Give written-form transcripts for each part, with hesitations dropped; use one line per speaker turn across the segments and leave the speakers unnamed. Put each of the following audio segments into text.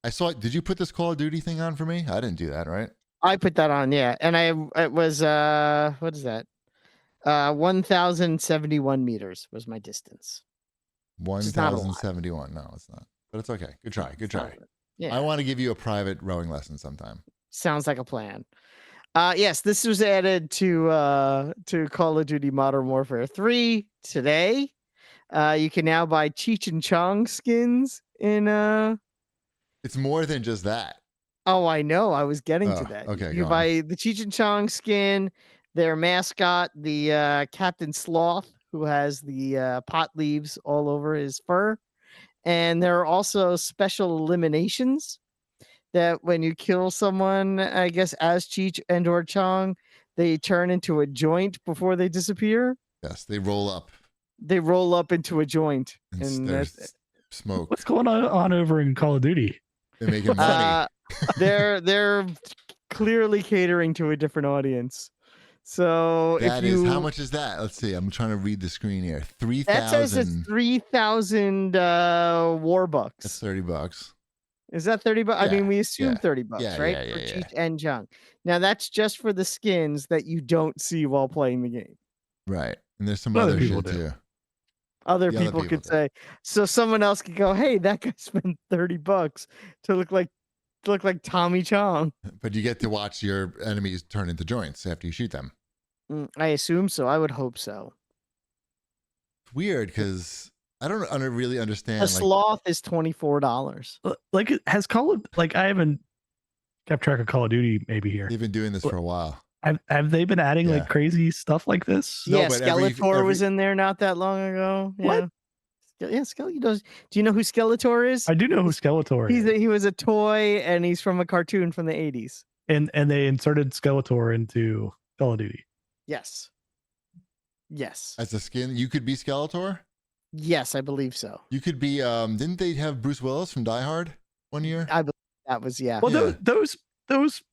I saw. Did you put this Call of Duty thing on for me? I didn't do that, right?
I put that on, yeah, and it was what is that? 1,071 meters was my distance.
1,071. No, it's not. But it's okay. Good try. Good try.
Yeah.
I want to give you a private rowing lesson sometime.
Sounds like a plan. Yes, this was added to Call of Duty Modern Warfare 3 today. You can now buy Cheech and Chong skins in
It's more than just that.
Oh, I know. I was getting to that.
Okay,
You buy the Cheech and Chong skin, their mascot, the Captain Sloth, who has the pot leaves all over his fur. And there are also special eliminations that when you kill someone, I guess as Cheech and or Chong, they turn into a joint before they disappear.
Yes, they roll up.
They roll up into a joint.
And there's smoke.
What's going on over in Call of Duty?
They're making money.
They're clearly catering to a different audience. So
how much is that? Let's see. I'm trying to read the screen here. 3,000.
That says it's 3,000 Warbucks.
That's $30.
Is that $30?
Yeah,
I mean, we assume $30, right?
Yeah,
for Cheech and Chong. Now that's just for the skins that you don't see while playing the game.
Right. And there's some other shit too.
Other people could say, so someone else could go, hey, that guy spent $30 to look like Tommy Chong.
But you get to watch your enemies turn into joints after you shoot them.
I assume so. I would hope so.
It's weird because I don't really understand.
A sloth is $24.
Like, I haven't kept track of Call of Duty maybe here.
They've been doing this for a while.
Have they been adding like crazy stuff like this?
Yeah, Skeletor was in there not that long ago. Yeah.
What?
Yeah, Skeletor. Do you know who Skeletor is?
I do know who Skeletor is.
He was a toy, and he's from a cartoon from the 80s.
And they inserted Skeletor into Call of Duty.
Yes.
As a skin, you could be Skeletor?
Yes, I believe so.
You could be, didn't they have Bruce Willis from Die Hard one year?
I believe that was, yeah.
Well, those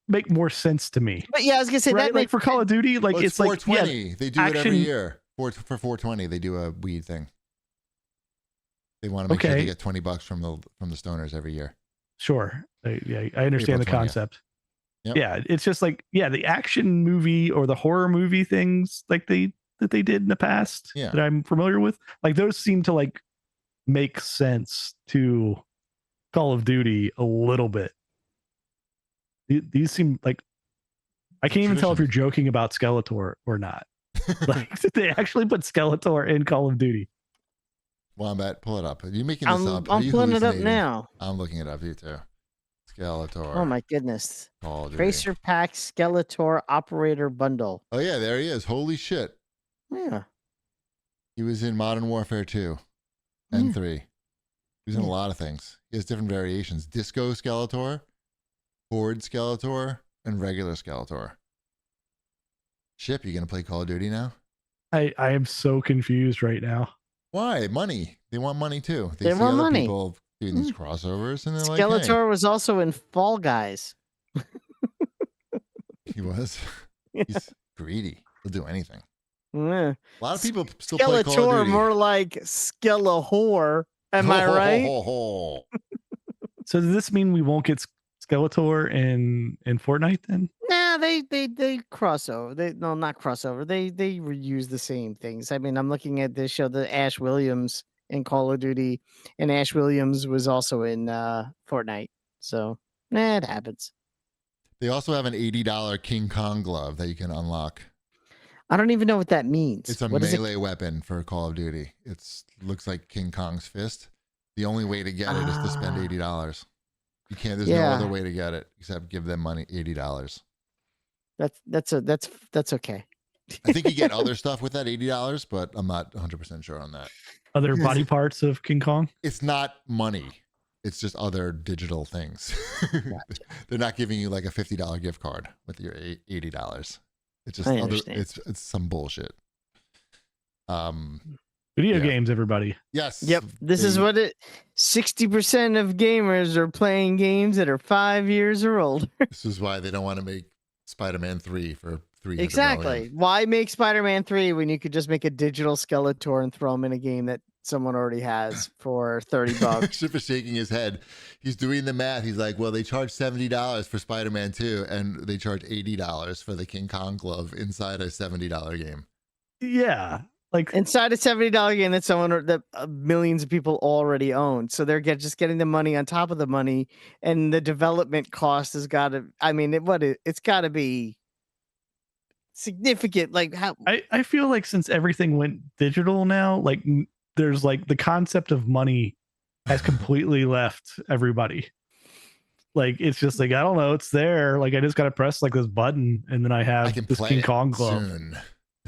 make more sense to me.
But yeah, I was gonna say
right?
that
like for Call of Duty, like it's
420.
Like,
they do it every year. For 420, they do a weed thing. They want to make sure they get $20 from the stoners every year.
Sure. Yeah, I understand the concept.
Yep.
Yeah, it's just like, the action movie or the horror movie things like that they did in the past that I'm familiar with. Like those seem to like make sense to Call of Duty a little bit. These seem like I can't even tell if you're joking about Skeletor or not. Like, did they actually put Skeletor in Call of Duty?
Wombat, pull it up. Are you making this up?
I'm pulling it up now.
I'm looking it up. You too. Skeletor.
Oh my goodness.
Call of Duty.
Tracer Pack Skeletor Operator Bundle.
Oh yeah, there he is. Holy shit.
Yeah.
He was in Modern Warfare 2 and 3. He was in a lot of things. He has different variations. Disco Skeletor, Horde Skeletor, and regular Skeletor. Ship, you gonna play Call of Duty now?
I am so confused right now.
Why? Money. They want money too.
They
see
want
other
money.
People doing these crossovers, and they're
Skeletor
like,
was also in Fall Guys.
He was. He's greedy. He'll do anything.
Yeah.
A lot of people still play Call of
Skeletor,
Duty.
more like Skelehor. Am I right?
So does this mean we won't get Skeletor in Fortnite then?
Nah, they cross over. Not crossover. They reuse the same things. I mean, I'm looking at this show, the Ash Williams in Call of Duty, and Ash Williams was also in Fortnite. So, it happens.
They also have an $80 King Kong glove that you can unlock.
I don't even know what that means.
It's a melee weapon for Call of Duty. It looks like King Kong's fist. The only way to get it is to spend $80. You can't. There's no other way to get it except give them money, $80.
That's okay.
I think you get other stuff with that $80, but I'm not 100% sure on that.
Other body parts of King Kong?
It's not money. It's just other digital things. Gotcha. They're not giving you like a $50 gift card with your $80. It's just it's some bullshit.
Video games, everybody.
Yes.
Yep. This is what 60% of gamers are playing games that are 5 years or older.
This is why they don't want to make Spider-Man 3 for $300
Exactly.
million.
Why make Spider-Man 3 when you could just make a digital Skeletor and throw him in a game that someone already has for $30.
Chip is shaking his head. He's doing the math. He's like, well, they charge $70 for Spider-Man 2, and they charge $80 for the King Kong glove inside a $70 game.
Yeah. Like
inside a $70 game that millions of people already own. So they're just getting the money on top of the money, and the development cost has got to, it's got to be significant. Like how
I feel like since everything went digital now, like there's like the concept of money has completely left everybody. Like it's just like, I don't know, it's there. Like I just got to press like this button and then I have this King Kong glove.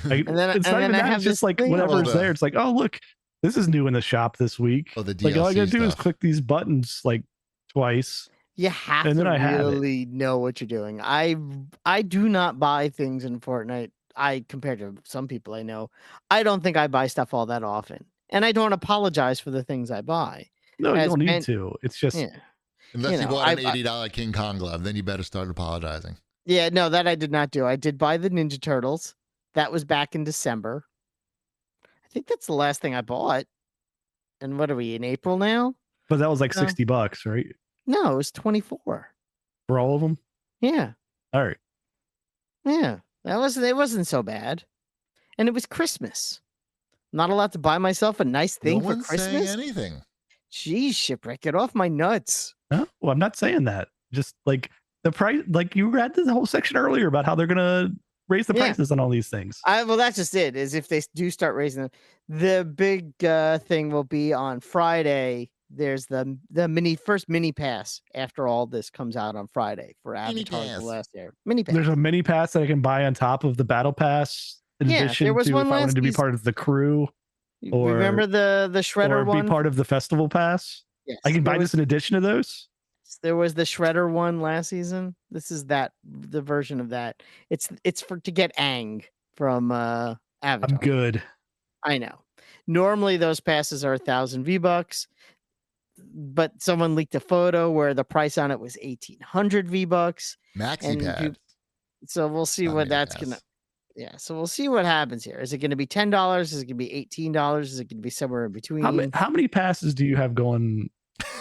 Like,
and then,
it's not even that, it's just like whatever's there. It's like, oh look, this is new in the shop this week.
Oh, the DLC
like all I gotta
stuff.
do is click these buttons like twice.
You have to really know what you're doing. I do not buy things in Fortnite. Compared to some people I know, I don't think I buy stuff all that often, and I don't apologize for the things I buy.
No, you don't need to. It's just
unless you bought an $80 King Kong glove, then you better start apologizing.
Yeah, no, that I did not do. I did buy the Ninja Turtles. That was back in December. I think that's the last thing I bought. And what are we in April now?
But that was like $60, right?
No, it was 24
for all of them.
Yeah.
All right.
Yeah, it wasn't so bad, and it was Christmas. I'm not allowed to buy myself a nice thing for Christmas.
Saying anything.
Jeez, Shipwreck, get off my nuts.
No, well, I'm not saying that. Just like the price, like you read the whole section earlier about how they're gonna raise the prices on all these things.
Well, that's just it. Is if they do start raising them, the big thing will be on Friday. There's the first mini pass after all this comes out on Friday for Avatar: The Last Air. Mini pass.
There's a mini pass that I can buy on top of the battle pass. In addition
there was
to
one
if I wanted to be part of the crew. Or
remember the Shredder one?
Be part of the festival pass.
Yes,
I can buy this in addition to those.
There was the Shredder one last season. This is the version of that. It's to get Aang from Avatar.
I'm good.
I know. Normally those passes are 1,000 V-Bucks, but someone leaked a photo where the price on it was 1,800 V-Bucks.
Maxi pad.
So we'll see what that's gonna. Yeah, so we'll see what happens here. Is it going to be $10? Is it going to be $18? Is it going to be somewhere in between?
How many passes do you have going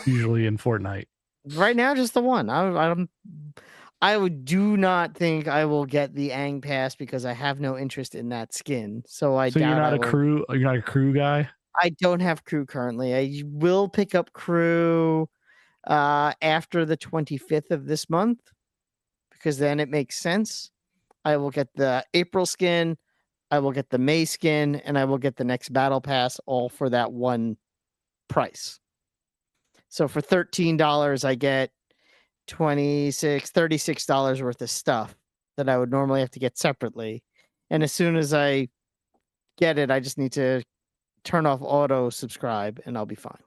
usually in Fortnite?
Right now, just the one. I do not think I will get the Aang pass because I have no interest in that skin. So
you're not a crew. You're not a crew guy.
I don't have crew currently. I will pick up crew after the 25th of this month because then it makes sense. I will get the April skin, I will get the May skin, and I will get the next battle pass all for that one price. So for $13, I get $36 worth of stuff that I would normally have to get separately. And as soon as I get it, I just need to turn off auto subscribe and I'll be fine.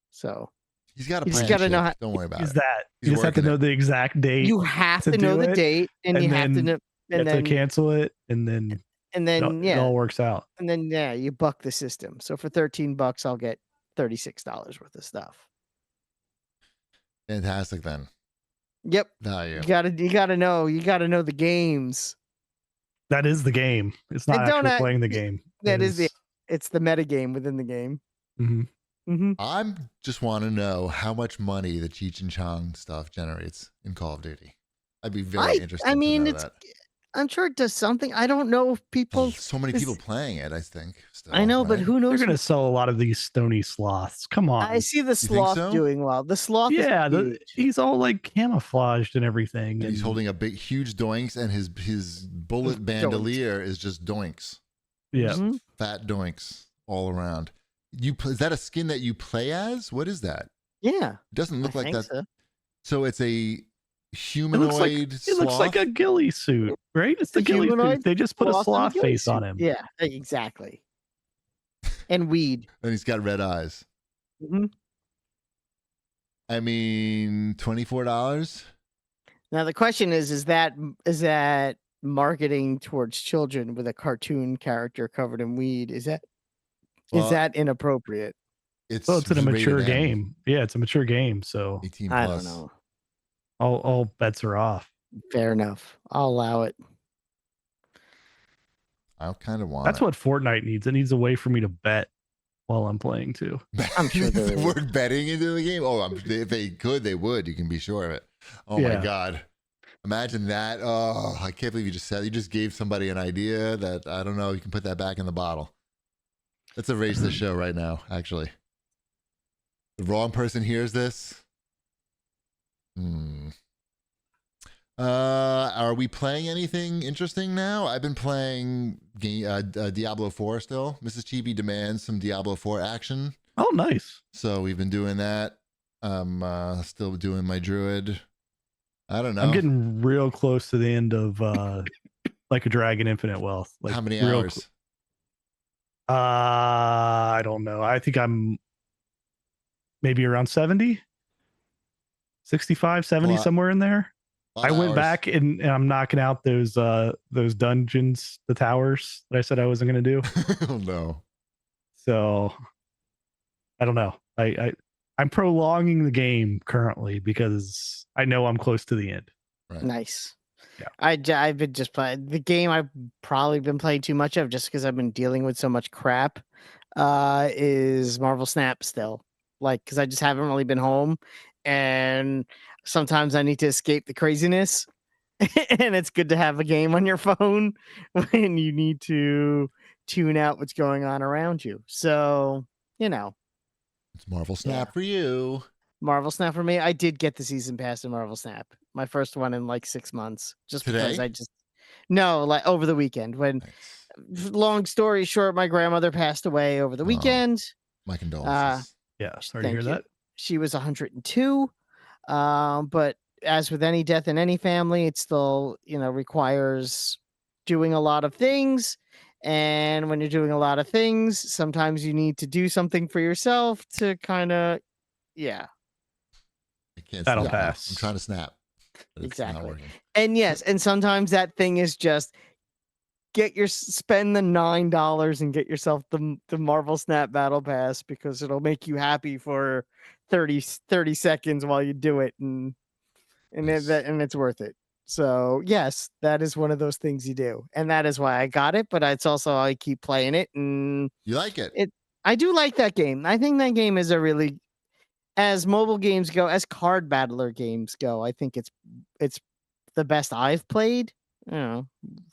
So
he's got to know how. Don't worry about it.
You just have to know the exact date.
You have to know the date, and you have to know.
And then cancel it, and then it all works out.
And then you buck the system. So for $13, I'll get $36 worth of stuff.
Fantastic, then.
Yep.
Value.
You gotta know the games.
That is the game. It's not actually playing the game.
It's the meta game within the game.
Mm-hmm.
Mm-hmm.
I just want to know how much money the Cheech and Chong stuff generates in Call of Duty. I'd be very interested.
I mean,
to know that.
I'm sure it does something. I don't know if people.
So many people playing it. I think. Still,
I know,
right?
but who knows?
They're going to sell a lot of these stony sloths. Come on.
I see the sloth doing well. The sloth.
Yeah, he's all like camouflaged and everything.
And he's holding a big, huge doinks, and his bullet bandolier is just doinks.
Yeah,
fat doinks all around. Is that a skin that you play as? What is that?
Yeah,
it doesn't look like that.
So
it's a humanoid.
It looks like a ghillie suit, right? It's the ghillie suit. They just put a sloth face on him.
Yeah, exactly. And weed.
And he's got red eyes.
Mm-hmm.
I mean, $24.
Now the question is that marketing towards children with a cartoon character covered in weed? Is that inappropriate?
It's
a mature game. Yeah, it's a mature game. So
18+.
I don't know.
All bets are off.
Fair enough. I'll allow it.
I kind of want.
That's what Fortnite needs. It needs a way for me to bet while I'm playing too.
I'm sure there is.
We're betting into the game. Oh, if they could, they would. You can be sure of it. Oh my God. Imagine that. Oh, I can't believe you just gave somebody an idea that, I don't know, you can put that back in the bottle. Let's erase the show right now, actually. The wrong person hears this. Are we playing anything interesting now? I've been playing Diablo 4 still. Mrs. Chibi demands some Diablo 4 action.
Oh, nice.
So we've been doing that. Still doing my druid. I don't know.
I'm getting real close to the end of Like a Dragon Infinite Wealth. Like,
how many hours?
I don't know. I think I'm maybe around 70, 65, 70, somewhere in there. I went back and I'm knocking out those dungeons, the towers that I said I wasn't going to do.
Oh no.
So I don't know. I'm prolonging the game currently because I know I'm close to the end.
Right.
Nice.
Yeah.
I've been just playing the game. I've probably been playing too much of just because I've been dealing with so much crap. Is Marvel Snap still, like, because I just haven't really been home, and sometimes I need to escape the craziness. And it's good to have a game on your phone when you need to tune out what's going on around you. So,
it's Marvel Snap for you.
Marvel Snap for me. I did get the season pass in Marvel Snap, my first one in like 6 months, just
Today?
because like over the weekend when, long story short, my grandmother passed away over the weekend.
My condolences.
Sorry to hear that.
She was 102. But as with any death in any family, it still, requires doing a lot of things. And when you're doing a lot of things, sometimes you need to do something for yourself to kind of,
I can't
That'll
snap.
pass.
I'm trying to snap. But it's not
Exactly.
working.
And yes, and sometimes that thing is just spend the $9 and get yourself the Marvel Snap Battle Pass, because it'll make you happy for 30 seconds while you do it, and it's worth it. So yes, that is one of those things you do, and that is why I got it. But it's also I keep playing it, and
You like it?
I do like that game. I think that game is a really, as mobile games go, as card battler games go, I think it's the best I've played.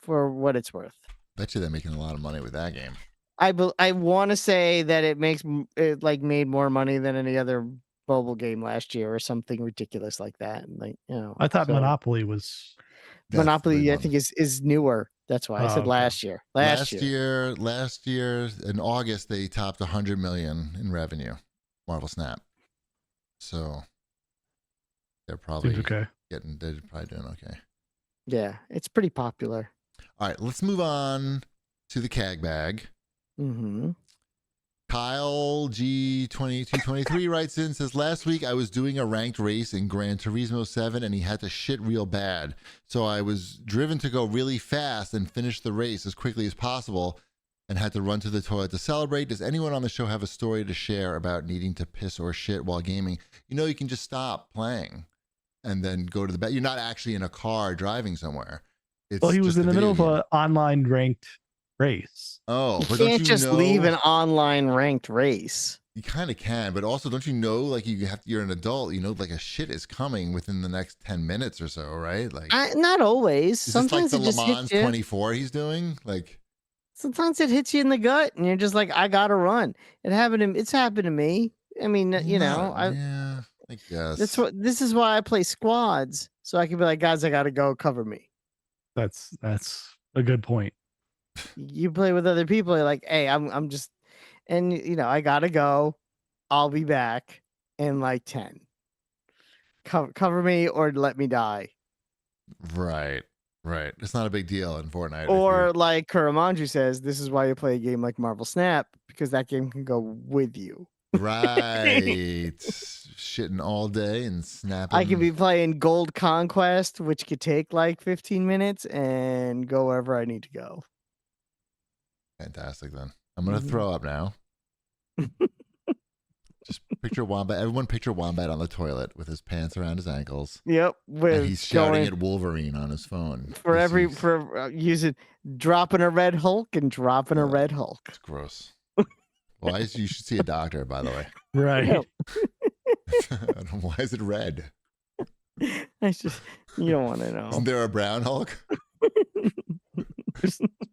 For what it's worth.
Bet you they're making a lot of money with that game.
I want to say that it made more money than any other mobile game last year or something ridiculous like that. And
I thought Monopoly was.
Monopoly, I think is newer. That's why I said
okay.
last year.
Last year in August they topped 100 million in revenue. Marvel Snap. So they're probably
okay.
They're probably doing okay.
Yeah, it's pretty popular.
All right, let's move on to the CAG bag.
Mm-hmm.
Kyle G2223 writes in, says, last week I was doing a ranked race in Gran Turismo 7 and he had to shit real bad. So I was driven to go really fast and finish the race as quickly as possible and had to run to the toilet to celebrate. Does anyone on the show have a story to share about needing to piss or shit while gaming? You can just stop playing and then go to the bed. You're not actually in a car driving somewhere.
Well, he was in the middle of an online ranked race.
Oh,
you
but
can't just leave an online ranked race.
You kind of can, but also don't you know, like you're an adult, like a shit is coming within the next 10 minutes or so, right? Like
not always. Sometimes
like
it just
Le Mans
hits you.
24 he's doing, like
sometimes it hits you in the gut and you're just like, I gotta run. It's happened to me. I mean,
yeah, I guess
this is why I play squads, so I can be like, guys, I gotta go, cover me.
That's a good point.
You play with other people, you're like, hey, I'm just, and I gotta go. I'll be back in like 10. Cover me or let me die.
Right. It's not a big deal in Fortnite.
Or like Kuramanju says, this is why you play a game like Marvel Snap, because that game can go with you.
Right. Shitting all day and snapping.
I could be playing Gold Conquest, which could take like 15 minutes, and go wherever I need to go.
Fantastic, then. I'm going to throw up now. Just picture Wombat. Everyone picture Wombat on the toilet with his pants around his ankles.
Yep.
And he's shouting at Wolverine on his phone.
Using dropping a red Hulk and dropping a red Hulk.
It's gross. Why is you should see a doctor, by the way.
Right.
No.
Why is it red?
It's just you don't want to know.
Isn't there a brown Hulk?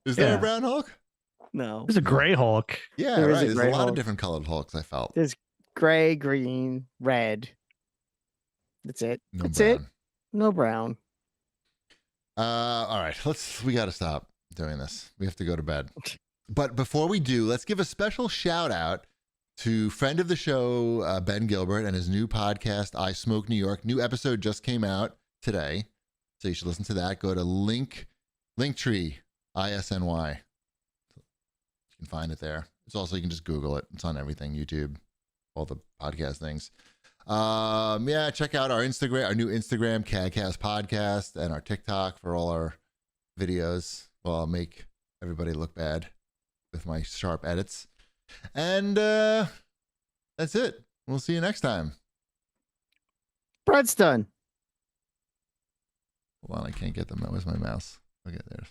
Is there a brown Hulk?
No.
There's a gray Hulk.
Yeah,
There is
right.
a
There's
gray
a lot
Hulk.
of different colored Hulks, I felt.
There's gray, green, red. That's it.
No
That's
brown.
it. No brown.
All right, we got to stop doing this. We have to go to bed. But before we do, let's give a special shout out to friend of the show, Ben Gilbert, and his new podcast, I Smoke New York. New episode just came out today, so you should listen to that. Go to Linktree, ISNY. You can find it there. It's also, you can just Google it. It's on everything, YouTube, all the podcast things. Yeah, check out our Instagram, our new Instagram, CAGcast podcast, and our TikTok for all our videos. Well, I'll make everybody look bad with my sharp edits. And that's it. We'll see you next time.
Bread's done.
Hold on, I can't get them. Where's my mouse? Okay, there.